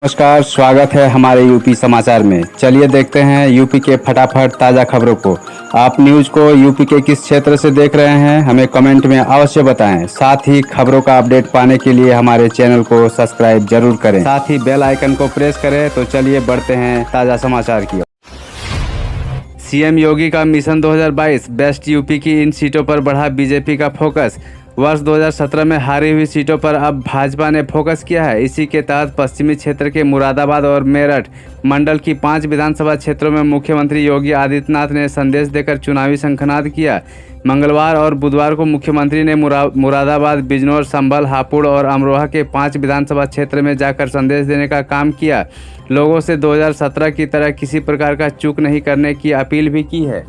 नमस्कार, स्वागत है हमारे यूपी समाचार में। चलिए देखते हैं यूपी के फटाफट ताज़ा खबरों को। आप न्यूज़ को यूपी के किस क्षेत्र से देख रहे हैं, हमें कमेंट में अवश्य बताएं। साथ ही खबरों का अपडेट पाने के लिए हमारे चैनल को सब्सक्राइब जरूर करें, साथ ही बेल आइकन को प्रेस करें। तो चलिए बढ़ते हैं ताज़ा समाचार की ओर। सीएम योगी का मिशन 2022 बेस्ट यूपी की इन सीटों पर बढ़ा बीजेपी का फोकस। वर्ष 2017 में हारी हुई सीटों पर अब भाजपा ने फोकस किया है। इसी के तहत पश्चिमी क्षेत्र के मुरादाबाद और मेरठ मंडल की 5 विधानसभा क्षेत्रों में मुख्यमंत्री योगी आदित्यनाथ ने संदेश देकर चुनावी शंखनाद किया। मंगलवार और बुधवार को मुख्यमंत्री ने मुरादाबाद, बिजनौर, संभल, हापुड़ और अमरोहा के 5 विधानसभा क्षेत्र में जाकर संदेश देने का काम किया। लोगों से 2017 की तरह किसी प्रकार का चूक नहीं करने की अपील भी की है।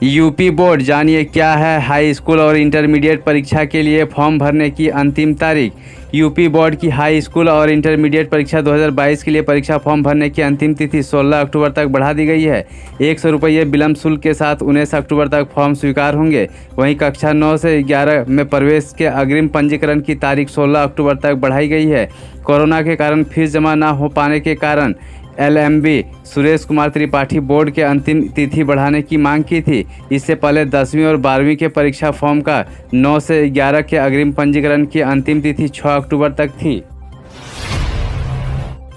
यूपी बोर्ड, जानिए क्या है हाई स्कूल और इंटरमीडिएट परीक्षा के लिए फॉर्म भरने की अंतिम तारीख। यूपी बोर्ड की हाई स्कूल और इंटरमीडिएट परीक्षा 2022 के लिए परीक्षा फॉर्म भरने की अंतिम तिथि 16 अक्टूबर तक बढ़ा दी गई है। 100 रुपये विलम्ब शुल्क के साथ 19 अक्टूबर तक फॉर्म स्वीकार होंगे। वहीं कक्षा 9 से 11 में प्रवेश के अग्रिम पंजीकरण की तारीख 16 अक्टूबर तक बढ़ाई गई है। कोरोना के कारण फीस जमा न हो पाने के कारण एलएमबी सुरेश कुमार त्रिपाठी बोर्ड के अंतिम तिथि बढ़ाने की मांग की थी। इससे पहले 10वीं और 12वीं के परीक्षा फॉर्म का 9 से 11 के अग्रिम पंजीकरण की अंतिम तिथि 6 अक्टूबर तक थी।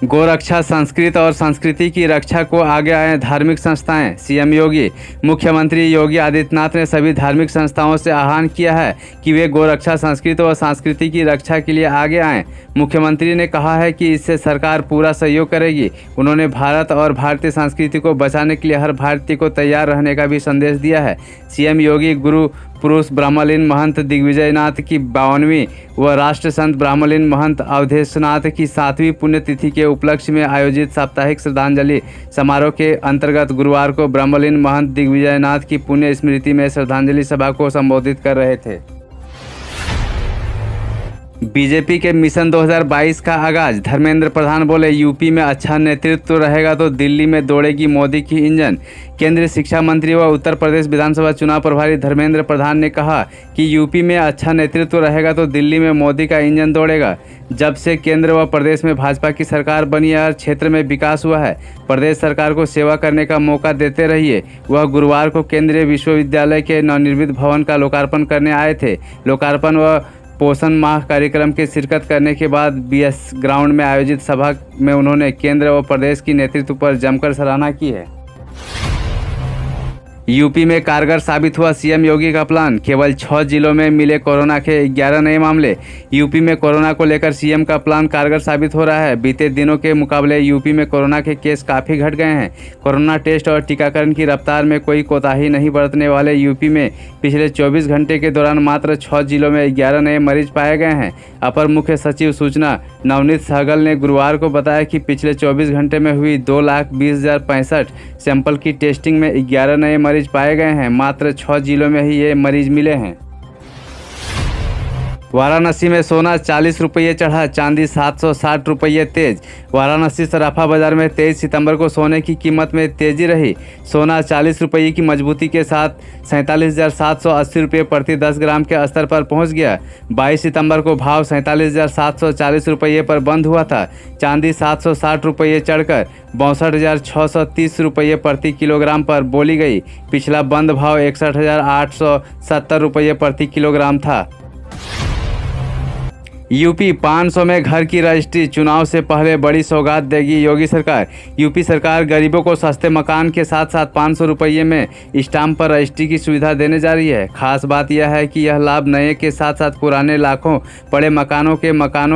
गोरक्षा, संस्कृत और संस्कृति की रक्षा को आगे आए धार्मिक संस्थाएं। सीएम योगी, मुख्यमंत्री योगी आदित्यनाथ ने सभी धार्मिक संस्थाओं से आह्वान किया है कि वे गोरक्षा, संस्कृत और संस्कृति की रक्षा के लिए आगे आएं। मुख्यमंत्री ने कहा है कि इससे सरकार पूरा सहयोग करेगी। उन्होंने भारत और भारतीय संस्कृति को बचाने के लिए हर भारतीय को तैयार रहने का भी संदेश दिया है। सीएम योगी गुरु पुरुष ब्रह्मलीन महंत दिग्विजयनाथ की 52वीं व राष्ट्र संत ब्रह्मलीन महंत अवधेशनाथ की 7वीं पुण्यतिथि के उपलक्ष्य में आयोजित साप्ताहिक श्रद्धांजलि समारोह के अंतर्गत गुरुवार को ब्रह्मलीन महंत दिग्विजयनाथ की पुण्य स्मृति में श्रद्धांजलि सभा को संबोधित कर रहे थे। बीजेपी के मिशन 2022 का आगाज। धर्मेंद्र प्रधान बोले, यूपी में अच्छा नेतृत्व रहेगा तो दिल्ली में दौड़ेगी मोदी की इंजन। केंद्रीय शिक्षा मंत्री व उत्तर प्रदेश विधानसभा चुनाव प्रभारी धर्मेंद्र प्रधान ने कहा कि यूपी में अच्छा नेतृत्व रहेगा तो दिल्ली में मोदी का इंजन दौड़ेगा। जब से केंद्र व प्रदेश में भाजपा की सरकार बनी है, हर क्षेत्र में विकास हुआ है। प्रदेश सरकार को सेवा करने का मौका देते रहिए। वह गुरुवार को केंद्रीय विश्वविद्यालय के नवनिर्मित भवन का लोकार्पण करने आए थे। लोकार्पण व पोषण माह कार्यक्रम की शिरकत करने के बाद बीएस ग्राउंड में आयोजित सभा में उन्होंने केंद्र व प्रदेश की नेतृत्व पर जमकर सराहना की है। यूपी में कारगर साबित हुआ सीएम योगी का प्लान। केवल 6 जिलों में मिले कोरोना के 11 नए मामले। यूपी में कोरोना को लेकर सीएम का प्लान कारगर साबित हो रहा है। बीते दिनों के मुकाबले यूपी में कोरोना के केस काफ़ी घट गए हैं। कोरोना टेस्ट और टीकाकरण की रफ्तार में कोई कोताही नहीं बरतने वाले यूपी में पिछले 24 घंटे के दौरान मात्र 6 जिलों में 11 नए मरीज पाए गए हैं। अपर मुख्य सचिव सूचना नवनीत सहगल ने गुरुवार को बताया कि पिछले 24 घंटे में हुई 2,20,065 सैंपल की टेस्टिंग में 11 नए मरीज पाए गए हैं। मात्र 6 जिलों में ही ये मरीज मिले हैं। वाराणसी में सोना 40 रुपये चढ़ा, चांदी 760 रुपये तेज। वाराणसी सराफा बाजार में 23 सितंबर को सोने की कीमत में तेजी रही। सोना 40 रुपये की मजबूती के साथ 47,780 रुपये प्रति 10 ग्राम के स्तर पर पहुंच गया। 22 सितंबर को भाव 47,740 रुपये पर बंद हुआ था। चांदी 760 रुपये चढ़कर 62,630 रुपये प्रति किलोग्राम पर बोली गई। पिछला बंद भाव 61,870 रुपये प्रति किलोग्राम था। यूपी 500 में घर की रजिस्ट्री, चुनाव से पहले बड़ी सौगात देगी योगी सरकार। यूपी सरकार गरीबों को सस्ते मकान के साथ साथ 500 रुपये में स्टाम्प पर रजिस्ट्री की सुविधा देने जा रही है। खास बात यह है कि यह लाभ नए के साथ साथ पुराने लाखों पड़े मकानों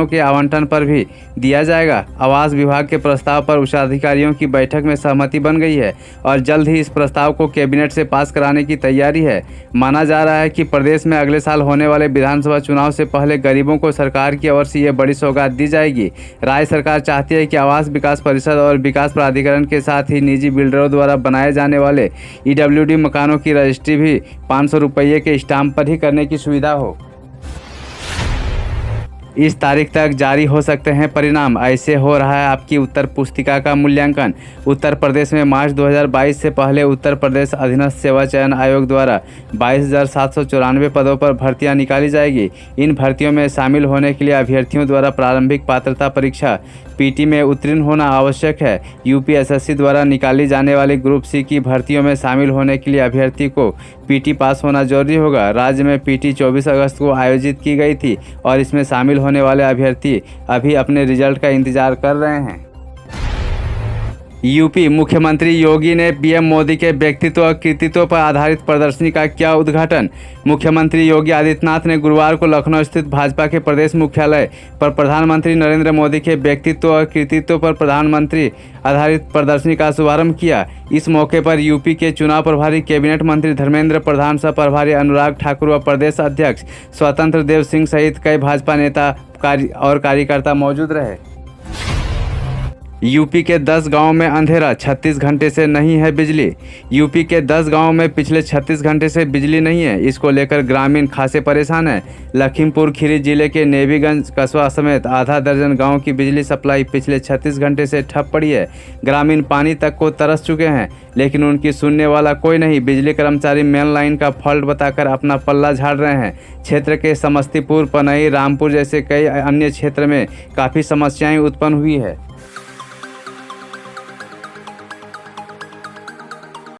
के आवंटन पर भी दिया जाएगा। आवास विभाग के प्रस्ताव पर उच्चाधिकारियों की बैठक में सहमति बन गई है और जल्द ही इस प्रस्ताव को कैबिनेट से पास कराने की तैयारी है। माना जा रहा है कि प्रदेश में अगले साल होने वाले विधानसभा चुनाव से पहले गरीबों को सरकार की ओर से यह बड़ी सौगात दी जाएगी। राज्य सरकार चाहती है कि आवास विकास परिषद और विकास प्राधिकरण के साथ ही निजी बिल्डरों द्वारा बनाए जाने वाले ईडब्ल्यूडी मकानों की रजिस्ट्री भी 500 रुपये के स्टाम्प पर ही करने की सुविधा हो। इस तारीख तक जारी हो सकते हैं परिणाम। ऐसे हो रहा है आपकी उत्तर पुस्तिका का मूल्यांकन। उत्तर प्रदेश में मार्च 2022 से पहले उत्तर प्रदेश अधीनस्थ सेवा चयन आयोग द्वारा 22,794 पदों पर भर्तियां निकाली जाएगी। इन भर्तियों में शामिल होने के लिए अभ्यर्थियों द्वारा प्रारंभिक पात्रता परीक्षा पीटी में उत्तीर्ण होना आवश्यक है। यूपीएसएससी द्वारा निकाली जाने वाली ग्रुप सी की भर्तियों में शामिल होने के लिए अभ्यर्थी को पीटी पास होना जरूरी होगा। राज्य में पीटी 24 अगस्त को आयोजित की गई थी और इसमें शामिल होने वाले अभ्यर्थी अभी अपने रिजल्ट का इंतजार कर रहे हैं। यूपी मुख्यमंत्री योगी ने पीएम मोदी के व्यक्तित्व और कृतित्व पर आधारित प्रदर्शनी का किया उद्घाटन। मुख्यमंत्री योगी आदित्यनाथ ने गुरुवार को लखनऊ स्थित भाजपा के प्रदेश मुख्यालय पर प्रधानमंत्री नरेंद्र मोदी के व्यक्तित्व और कृतित्व पर प्रधानमंत्री आधारित प्रदर्शनी का शुभारंभ किया। इस मौके पर यूपी के चुनाव प्रभारी कैबिनेट मंत्री धर्मेंद्र प्रधान, सह प्रभारी अनुराग ठाकुर व प्रदेश अध्यक्ष स्वतंत्र देव सिंह सहित कई भाजपा नेता और कार्यकर्ता मौजूद रहे। यूपी के 10 गांवों में अंधेरा, 36 घंटे से नहीं है बिजली। यूपी के 10 गांवों में पिछले 36 घंटे से बिजली नहीं है। इसको लेकर ग्रामीण खासे परेशान हैं। लखीमपुर खीरी जिले के नेवीगंज कस्बा समेत आधा दर्जन गांवों की बिजली सप्लाई पिछले 36 घंटे से ठप पड़ी है। ग्रामीण पानी तक को तरस चुके हैं, लेकिन उनकी सुनने वाला कोई नहीं। बिजली कर्मचारी मेन लाइन का फॉल्ट बताकर अपना पल्ला झाड़ रहे हैं। क्षेत्र के समस्तीपुर, पनई, रामपुर जैसे कई अन्य क्षेत्र में काफ़ी समस्याएं उत्पन्न हुई है।